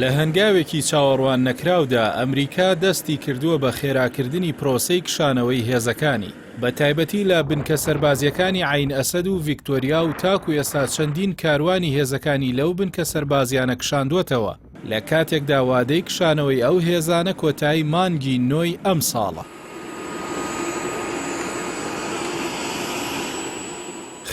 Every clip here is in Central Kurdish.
لە هەنگاوێکی چاوەڕوان نەکراودا ئەمریکا دەستی کردووە بە خێراکردنی پرۆسەی کشانەوەی هێزەکانی بە تایبەتی لە بنکە سەربازیەکانی عین ئەسەد و ڤیکتۆریا و تاکو ئێستا چەندین کاروانی هێزەکانی لەو بنکە سەربازیانە کشاندووەتەوە لە کاتێکدا وادەی کشانەوەی ئەو هێزانە کۆتایی مانگی نۆی ئەم ساڵە.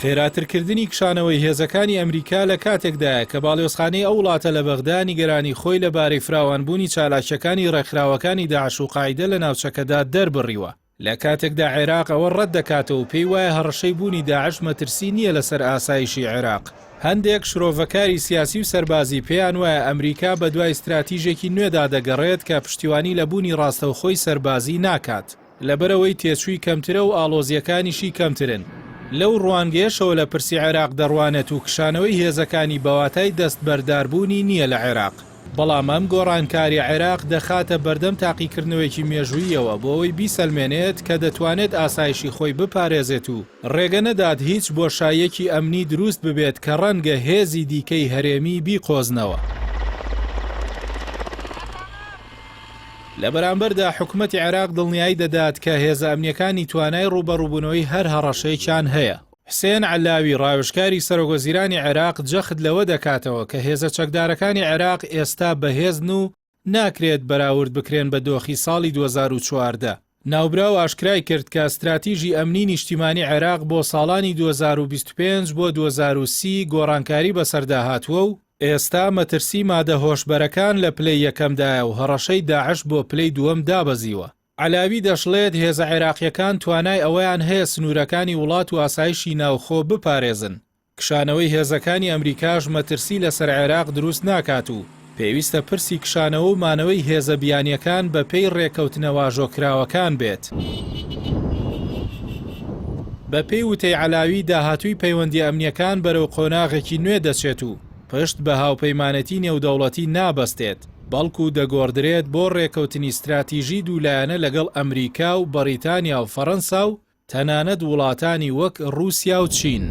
خێراترکردنی کشانەوەی هێزەکانی ئەمریکا لە کاتێکدایە کە باڵیۆزخانەی ئەو وڵاتە لە بەغدا نیگەرانی خۆی لەبارەی فراوانبوونی چالاکیەکانی ڕێکخراوەکانی داعش و قاعیدە لە ناوچەکەدا دەربڕیوە لە کاتێکدا عێراق ئەوە ڕەت دەکاتەوە و پێی وایە هەڕەشەی بوونی داعش مەترسی نییە لەسەر ئاسایشی عێراق. هەندێک شرۆڤەکاری سیاسی و سەربازی پێیان وایە ئەمریکا بە دوای استراتیژێکی نوێدا دەگەڕێت کە پشتیوانی لە بوونی ڕاستەوخۆی سەربازی ناکات لەبەرەوەی تێچووی کەمترە و ئاڵۆزیەکانیشی کەمترن. لەو ڕوانگەیەشەوە لە پرسی عێراق دەڕوانێت و کشانەوەی هێزەکانی بەواتای دەست بەرداربوونی نییە لە عێراق. بەڵام ئەم گۆڕانکاری عێراق دەخاتە بەردەم تاقیکردنەوەیکی مێژوویەوە بۆ ئەوەی بیسەلمێنێت کە دەتوانێت ئاسایشی خۆی بپارێزێت و ڕێگە نەدات هیچ بۆشاییەکی ئەمنی دروست ببێت کە ڕەنگە هێزی دیکەی هەرێمی بیقۆزنەوە. لە بەرامبەردا حکوومەتی عێراق دڵنیایی دەدات کە هێزە ئەمنیەکانی توانای ڕوبەڕووبوونەوەی هەر هەڕەشەیەکیان هەیە. حسێن عەلاوی ڕاوێژکاری سەرۆکوەزیرانی عێراق جەخت لەوە دەکاتەوە کە هێزە چەکدارەکانی عێراق ئێستا بەهێزن و ناکرێت بەراورد بکرێن بە دۆخی ساڵی 2014. ناوبراو ئاشکرای کرد کە استراتیژی ئەمنی نیشتیمانی عێراق بۆ ساڵانی 2025 بۆ 2030 گۆڕانکاری بەسەردا هاتووە و ئێستا مەترسی مادە هۆشبەرەکان لە پلەی یەکەمدایە و هەڕەشەی داعش بۆ پلەی دووەم دابەزیوە. عەلاوی دەشڵێت هێزە عێراقیەکان توانای ئەوەیان هەیە سنوورەکانی وڵات و ئاسایشی ناوخۆ بپارێزن. کشانەوەی هێزەکانی ئەمریکاش مەترسی لەسەر عێراق دروست ناکات و پێویستە پرسی کشانەوە و مانەوەی هێزە بیانیەکان بە پێی ڕێکەوتنەوە ژۆکراوەکان بێت. بە پێی وتەی عەلاوی داهاتووی پەیوەندی ئەمنیەکان بەرەو قۆناغێکی نوێ دەچێت و پشت بە هاوپەیمانەتی نێودەوڵەتی نابەستێت بەڵکو دەگۆڕدرێت بۆ ڕێکەوتنی استراتیژی دوولایەنە لەگەڵ ئەمریکا و بەریتانیا و فەڕەنسا و تەنانەت وڵاتانی وەک ڕووسیا و چین.